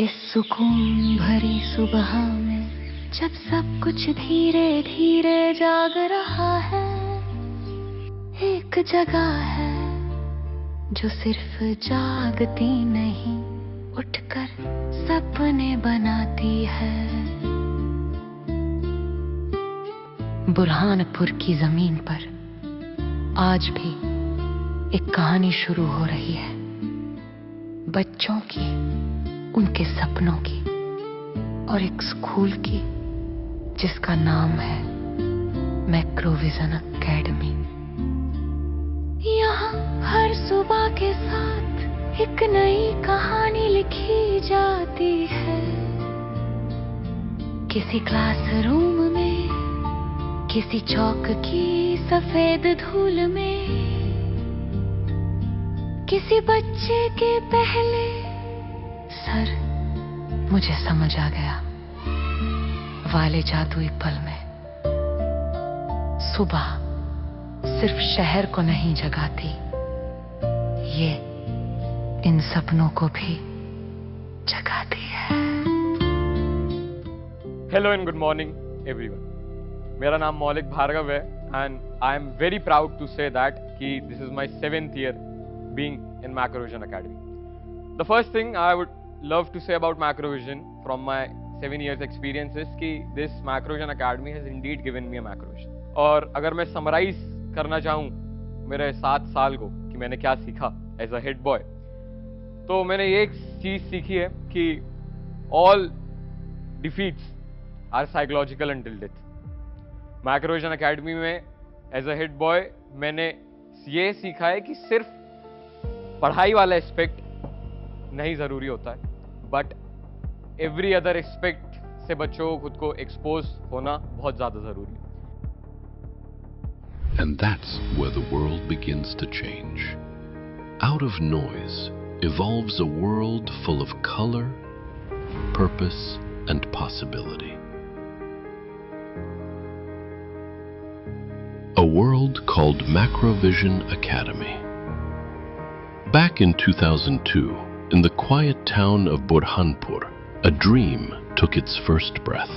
इस सुकून भरी सुबह में जब सब कुछ धीरे धीरे जाग रहा है, एक जगह है जो सिर्फ जागती नहीं, उठकर सपने बनाती है। बुरहानपुर की जमीन पर आज भी एक कहानी शुरू हो रही है, बच्चों की, उनके सपनों की और एक स्कूल की जिसका नाम है मैक्रोविजन एकेडमी। यहाँ हर सुबह के साथ एक नई कहानी लिखी जाती है। किसी क्लासरूम में, किसी चौक की सफेद धूल में, किसी बच्चे के पहले सर मुझे समझ आ गया वाले जादुई पल में। सुबह सिर्फ शहर को नहीं जगाती, ये इन सपनों को भी जगाती है। Hello and good morning everyone. मेरा नाम मौलिक भार्गव है and I am very proud to say that कि this is my 7th year being in Macrovision Academy. The first thing I would love to say about Macrovision from my 7 years experience is कि this Macrovision Academy has indeed given me a Macrovision. और अगर मैं summarise करना चाहूँ मेरे 7 साल को कि मैंने क्या सीखा एज अ हेड बॉय, तो मैंने ये एक चीज सीखी है कि all defeats are psychological until death. Macrovision Academy में एज अ हेड बॉय मैंने ये सीखा है कि सिर्फ पढ़ाई वाला एस्पेक्ट नहीं जरूरी होता है, बट एवरी अदर एस्पेक्ट से बच्चों को खुद को एक्सपोज होना बहुत ज्यादा जरूरी है। And that's where the world begins to change. Out of noise evolves a world full of color, purpose, and possibility. A world called Macrovision Academy. Back in 2002, in the quiet town of Burhanpur, a dream took its first breath.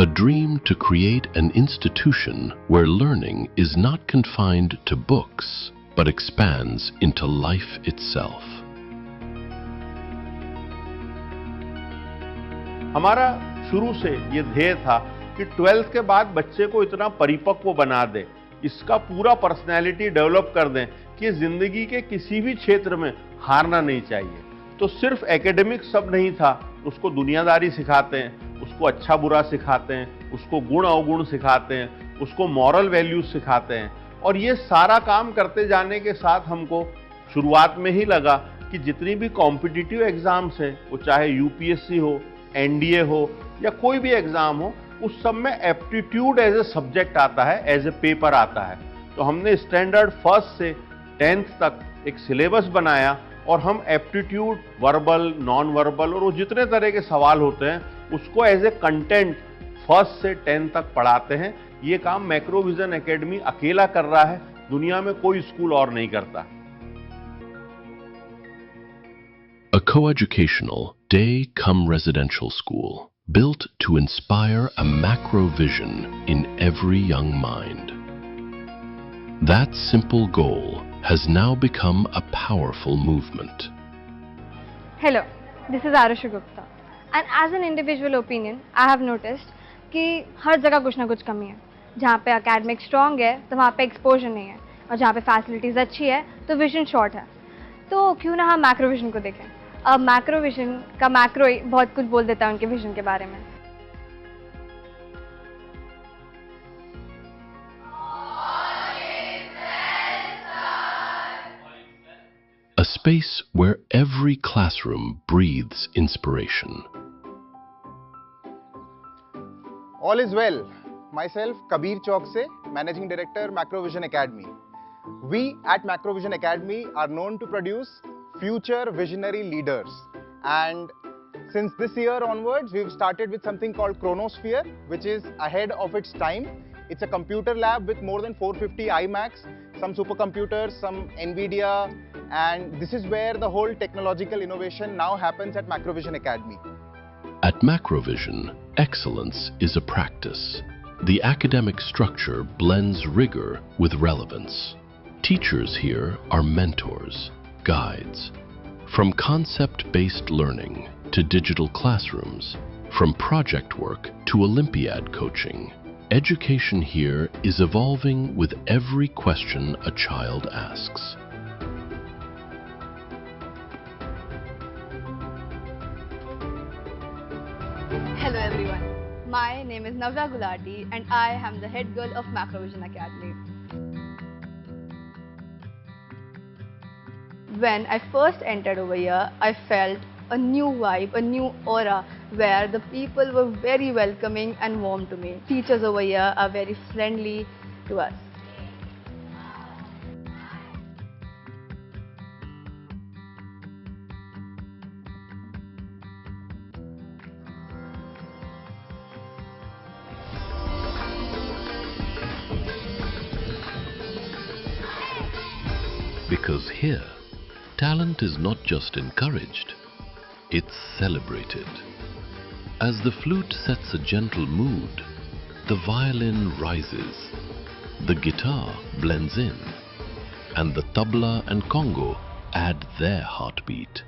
A dream to create an institution where learning is not confined to books, but expands into life itself. हमारा शुरू से ये ध्येय था कि 12th के बाद बच्चे को इतना परिपक्व बना दे, इसका पूरा पर्सनैलिटी डेवलप कर दें कि जिंदगी के किसी भी क्षेत्र में हारना नहीं चाहिए। तो सिर्फ एकेडमिक सब नहीं था, उसको दुनियादारी सिखाते हैं, उसको अच्छा बुरा सिखाते हैं, उसको गुण अवगुण सिखाते हैं, उसको मॉरल वैल्यूज सिखाते हैं। और ये सारा काम करते जाने के साथ हमको शुरुआत में ही लगा कि जितनी भी कॉम्पिटिटिव एग्जाम्स हैं, वो चाहे यूपीएससी हो, एनडीए हो या कोई भी एग्जाम हो, उस सब में एप्टीट्यूड एज ए सब्जेक्ट आता है, एज ए पेपर आता है। तो हमने स्टैंडर्ड 1st से 10th तक एक सिलेबस बनाया और हम एप्टीट्यूड, वर्बल, नॉन वर्बल और वो जितने तरह के सवाल होते हैं उसको एज ए कंटेंट 1st से 10th तक पढ़ाते हैं। ये काम मैक्रोविजन एकेडमी अकेला कर रहा है, दुनिया में कोई स्कूल और नहीं करता। A coeducational, day-come residential school built to inspire a macro vision in every young mind. That simple goal has now become a powerful movement. Hello, this is Arushi Gupta. And as an individual opinion, I have noticed कि हर जगह कुछ ना कुछ कमी है। जहाँ पे academic strong है तो वहाँ पे एक्सपोजर नहीं है, और जहाँ पे फैसिलिटीज़ अच्छी है तो विजन शॉर्ट है। तो क्यों ना हम मैक्रोविजन को देखें। अब मैक्रोविजन का मैक्रो ही बहुत कुछ बोल देता है उनके विजन के बारे में। A space where every classroom breathes inspiration. All is well. Myself, Kabir Chowk se, Managing Director, Macrovision Academy. We at Macrovision Academy are known to produce future visionary leaders. And since this year onwards, we've started with something called Chronosphere, which is ahead of its time. It's a computer lab with more than 450 iMacs, some supercomputers, some NVIDIA, and this is where the whole technological innovation now happens at Macrovision Academy. At Macrovision, excellence is a practice. The academic structure blends rigor with relevance. Teachers here are mentors, guides. From concept-based learning to digital classrooms, from project work to Olympiad coaching, education here is evolving with every question a child asks. Hello everyone, my name is Navya Gulati and I am the head girl of Macrovision Academy. When I first entered over here, I felt a new vibe, a new aura where the people were very welcoming and warm to me. Teachers over here are very friendly to us. Because here, talent is not just encouraged, it's celebrated. As the flute sets a gentle mood, the violin rises, the guitar blends in, and the tabla and congo add their heartbeat.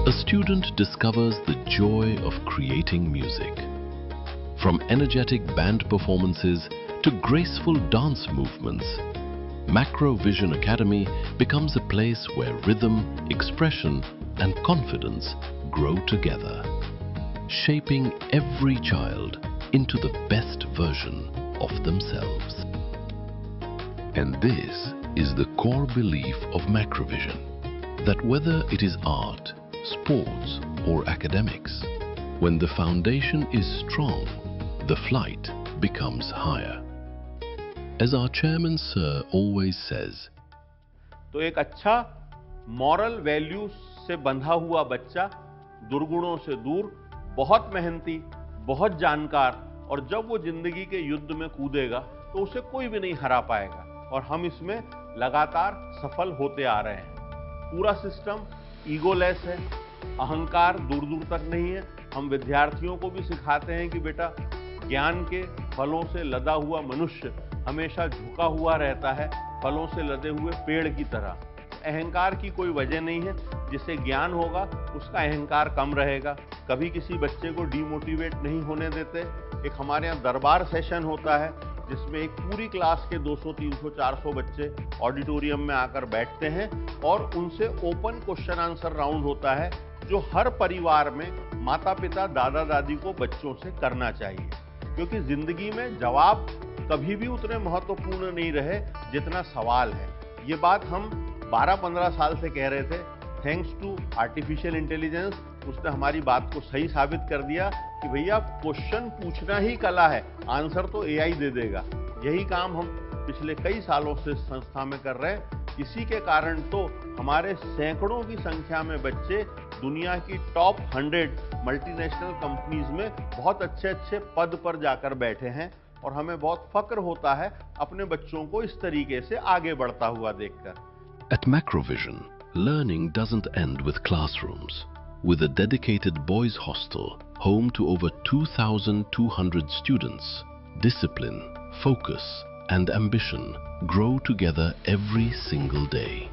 A student discovers the joy of creating music. From energetic band performances to graceful dance movements, Macrovision Academy becomes a place where rhythm, expression, and confidence grow together, shaping every child into the best version of themselves. And this is the core belief of Macrovision, that whether it is art, sports, or academics, when the foundation is strong, the flight becomes higher. As our chairman sir always says, तो एक अच्छा moral values से बंधा हुआ बच्चा दुर्गुणों से दूर, बहुत मेहनती, बहुत जानकार, और जब वो जिंदगी के युद्ध में कूदेगा तो उसे कोई भी नहीं हरा पाएगा, और हम इसमें लगातार सफल होते आ रहे हैं। पूरा सिस्टम ईगोलेस है, अहंकार दूर दूर तक नहीं है। हम विद्यार्थियों को भी सिखाते हैं कि बेटा, ज्ञान के फलों से लदा हुआ मनुष्य हमेशा झुका हुआ रहता है, फलों से लदे हुए पेड़ की तरह। अहंकार की कोई वजह नहीं है। जिसे ज्ञान होगा उसका अहंकार कम रहेगा। कभी किसी बच्चे को डीमोटिवेट नहीं होने देते। एक हमारे यहाँ दरबार सेशन होता है जिसमें एक पूरी क्लास के 200, 300, 400 बच्चे ऑडिटोरियम में आकर बैठते हैं और उनसे ओपन क्वेश्चन आंसर राउंड होता है, जो हर परिवार में माता पिता, दादा दादी को बच्चों से करना चाहिए। क्योंकि जिंदगी में जवाब कभी भी उतने महत्वपूर्ण नहीं रहे जितना सवाल है। ये बात हम 12-15 साल से कह रहे थे। थैंक्स टू आर्टिफिशियल इंटेलिजेंस, उसने हमारी बात को सही साबित कर दिया कि भैया क्वेश्चन पूछना ही कला है, आंसर तो एआई दे देगा। यही काम हम पिछले कई सालों से संस्था में कर रहे हैं। इसी के कारण तो हमारे सैकड़ों की संख्या में बच्चे दुनिया की टॉप 100 मल्टीनेशनल कंपनीज में बहुत अच्छे अच्छे पद पर जाकर बैठे हैं, और हमें बहुत फक्र होता है अपने बच्चों को इस तरीके से आगे बढ़ता हुआ देखकर। at Macrovision, learning doesn't end with classrooms. With a dedicated boys' hostel, home to over 2,200 students, discipline, focus, and ambition grow together every single day.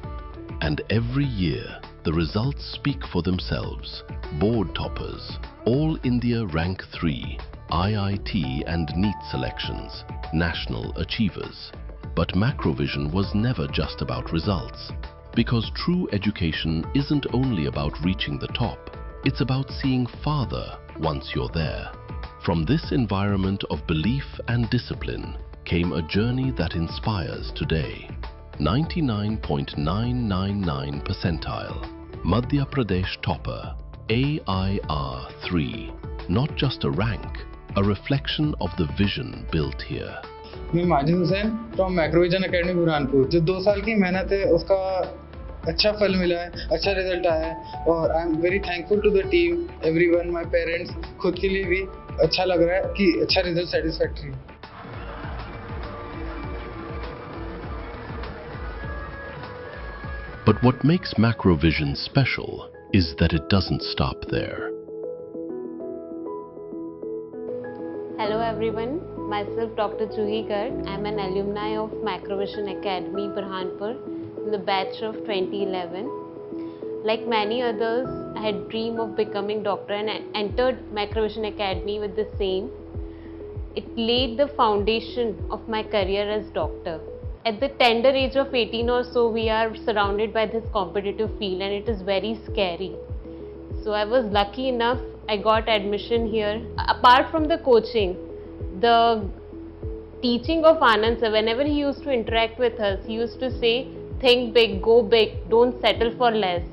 And every year, the results speak for themselves. Board toppers, All India Rank 3, IIT and NEET selections, national achievers. But Macrovision was never just about results. Because true education isn't only about reaching the top, It's about seeing farther once you're there. From this environment of belief and discipline came a journey that inspires today. 99.999 percentile, Madhya Pradesh topper, AIR 3. Not just a rank, a reflection of the vision built here. मैं Majid Hussain from मैक्रोविजन academy Burhanpur. जो 2 साल की मेहनत है उसका अच्छा फल मिला है, अच्छा रिजल्ट आया है और I am very thankful to the team, everyone, my parents. खुद के लिए भी अच्छा लग रहा है कि अच्छा रिजल्ट सेटिस्फैक्ट्री है। But what makes Macrovision special is that it doesn't stop there. Hello everyone, myself Dr. Juhi Garg. I'm an alumni of Macrovision Academy, Burhanpur, in the batch of 2011. Like many others, I had dream of becoming doctor and entered Macrovision Academy with the same. It laid the foundation of my career as doctor. At the tender age of 18 or so, we are surrounded by this competitive field and it is very scary. So I was lucky enough, I got admission here. Apart from the coaching, the teaching of Anand sir, whenever he used to interact with us, he used to say, think big, go big, don't settle for less.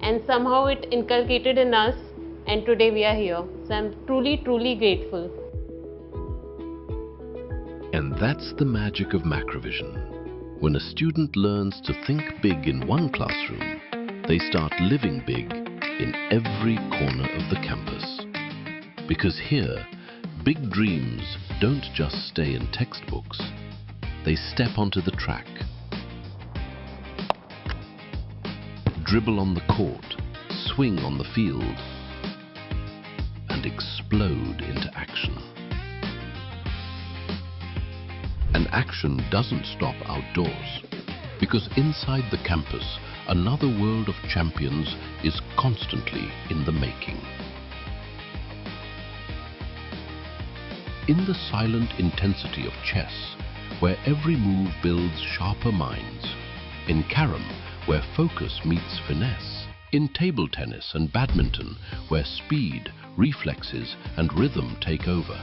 And somehow it inculcated in us and today we are here. So I'm truly, truly grateful. And that's the magic of Macrovision. When a student learns to think big in one classroom, they start living big in every corner of the campus. Because here, big dreams don't just stay in textbooks. They step onto the track, dribble on the court, swing on the field, and explode into action. And action doesn't stop outdoors, because inside the campus, another world of champions is constantly in the making. In the silent intensity of chess, where every move builds sharper minds, in carom, where focus meets finesse, in table tennis and badminton, where speed, reflexes and rhythm take over,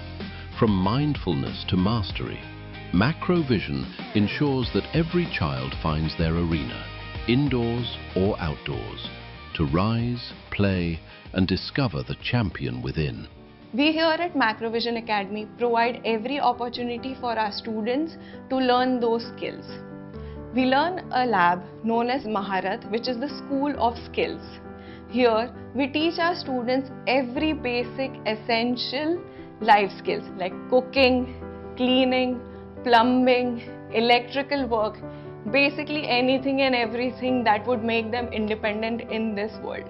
from mindfulness to mastery, Macrovision ensures that every child finds their arena, indoors or outdoors, to rise, play and discover the champion within. We here at Macrovision Academy provide every opportunity for our students to learn those skills. We learn a lab known as Maharat, which is the School of Skills. Here, we teach our students every basic essential life skills like cooking, cleaning, plumbing, electrical work, basically anything and everything that would make them independent in this world.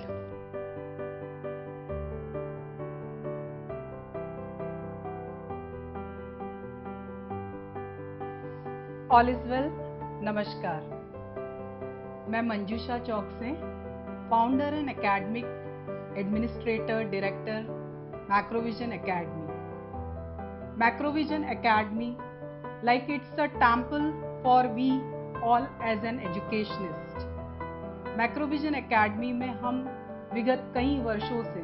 All is well, नमस्कार। मैं Manjusha Chaukse founder and academic administrator director Macrovision Academy. Macrovision Academy like it's a temple for we all as an educationist. Macrovision Academy में हम विगत कई वर्षों से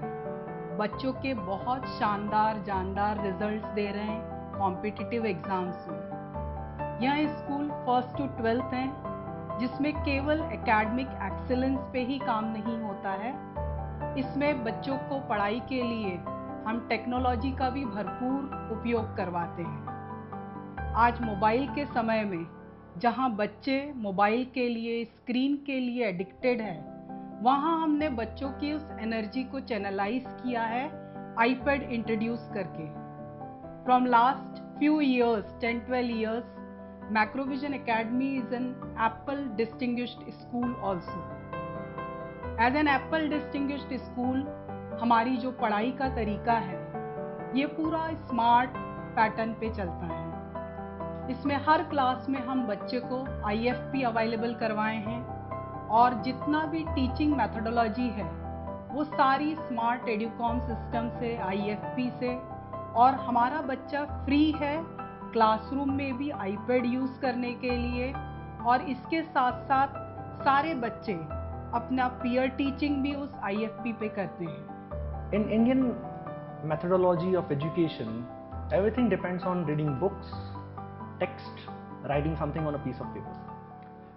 बच्चों के बहुत शानदार जानदार रिजल्ट्स दे रहे हैं कॉम्पिटिटिव एग्जाम्स में। यह स्कूल 1st to 12th है, जिसमें केवल एकेडमिक एक्सीलेंस पे ही काम नहीं होता है। इसमें बच्चों को पढ़ाई के लिए हम टेक्नोलॉजी का भी भरपूर उपयोग करवाते हैं। आज मोबाइल के समय में जहां बच्चे मोबाइल के लिए, स्क्रीन के लिए एडिक्टेड है, वहां हमने बच्चों की उस एनर्जी को चैनलाइज किया है आईपैड इंट्रोड्यूस करके। From last few years, 10-12 years, Macrovision Academy is an Apple distinguished school also. As an Apple distinguished school, हमारी जो पढ़ाई का तरीका है ये पूरा स्मार्ट पैटर्न पे चलता है। इसमें हर क्लास में हम बच्चे को IFP अवेलेबल करवाए हैं और जितना भी टीचिंग मेथोडोलॉजी है वो सारी स्मार्ट एडुकॉम सिस्टम से, IFP से, और हमारा बच्चा फ्री है क्लासरूम में भी आईपैड यूज़ करने के लिए। और इसके साथ साथ सारे बच्चे अपना पीयर टीचिंग भी उस IFP पे करते हैं। In Indian methodology of education, everything depends on reading books, text, writing something on a piece of paper.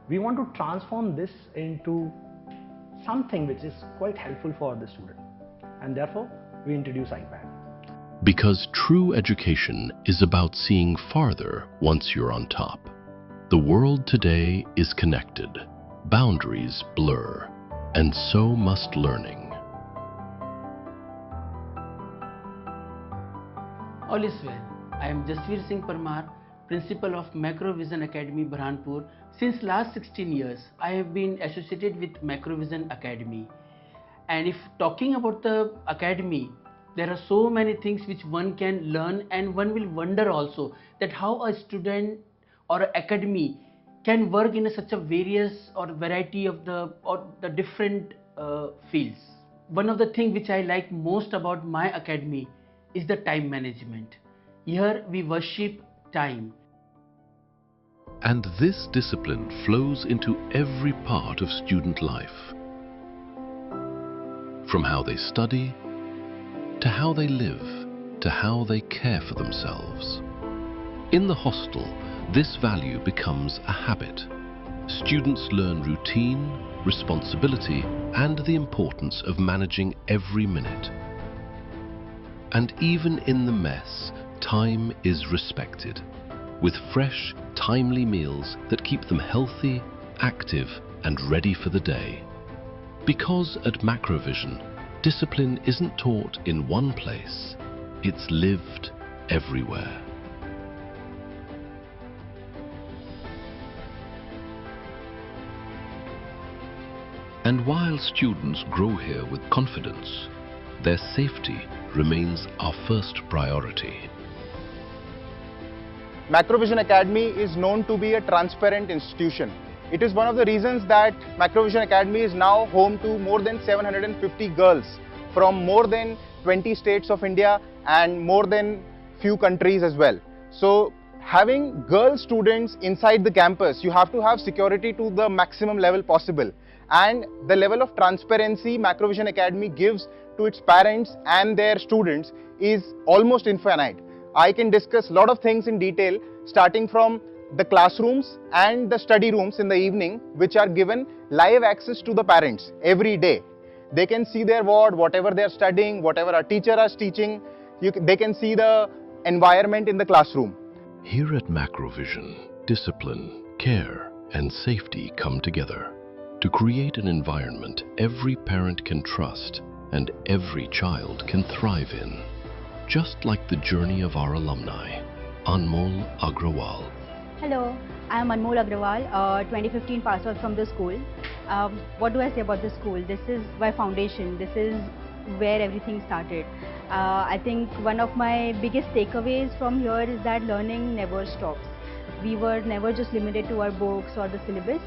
We want to transform this into something which is quite helpful for the student, and therefore we introduce iPad. Because true education is about seeing farther once you're on top. The world today is connected, boundaries blur, and so must learning. All is well. I am Jasveer Singh Parmar, Principal of Macrovision Academy, Burhanpur. Since last 16 years, I have been associated with Macrovision Academy. And if talking about the academy, there are so many things which one can learn, and one will wonder also that how a student or an academy can work in such a various or variety of the different fields. One of the things which I like most about my academy is the time management. Here we worship time. And this discipline flows into every part of student life. From how they study, to how they live, to how they care for themselves. In the hostel, this value becomes a habit. Students learn routine, responsibility, and the importance of managing every minute. And even in the mess, time is respected, with fresh, timely meals that keep them healthy, active, and ready for the day. Because at Macrovision, discipline isn't taught in one place, it's lived everywhere. And while students grow here with confidence, their safety remains our first priority. Macrovision Academy is known to be a transparent institution. It is one of the reasons that Macrovision Academy is now home to more than 750 girls from more than 20 states of India and more than few countries as well. So having girl students inside the campus, you have to have security to the maximum level possible. And the level of transparency Macrovision Academy gives to its parents and their students is almost infinite. I can discuss a lot of things in detail, starting from the classrooms and the study rooms in the evening, which are given live access to the parents every day. They can see their ward, whatever they are studying, whatever our teacher is teaching, they can see the environment in the classroom. Here at Macrovision, discipline, care, and safety come together to create an environment every parent can trust and every child can thrive in. Just like the journey of our alumni, Anmol Agrawal. Hello, I am Anmol Agrawal, 2015 passed out from the school. What do I say about the school? This is my foundation. This is where everything started. I think one of my biggest takeaways from here is that learning never stops. We were never just limited to our books or the syllabus,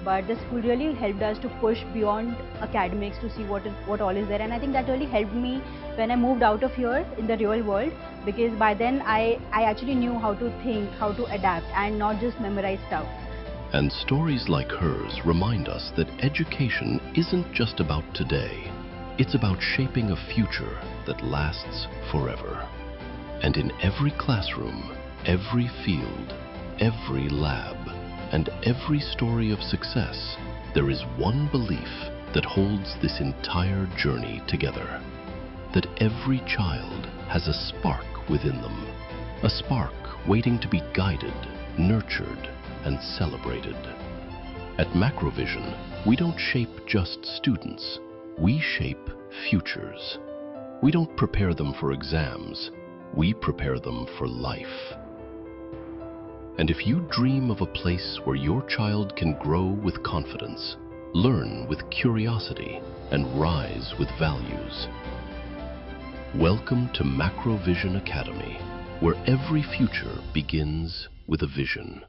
but the school really helped us to push beyond academics to see what all is there, and I think that really helped me when I moved out of here in the real world, because by then I actually knew how to think, how to adapt, and not just memorize stuff. And stories like hers remind us that education isn't just about today, it's about shaping a future that lasts forever. And in every classroom, every field, every lab, and every story of success, there is one belief that holds this entire journey together. That every child has a spark within them. A spark waiting to be guided, nurtured, and celebrated. At Macrovision, we don't shape just students, we shape futures. We don't prepare them for exams, we prepare them for life. And if you dream of a place where your child can grow with confidence, learn with curiosity, and rise with values, welcome to Macrovision Academy, where every future begins with a vision.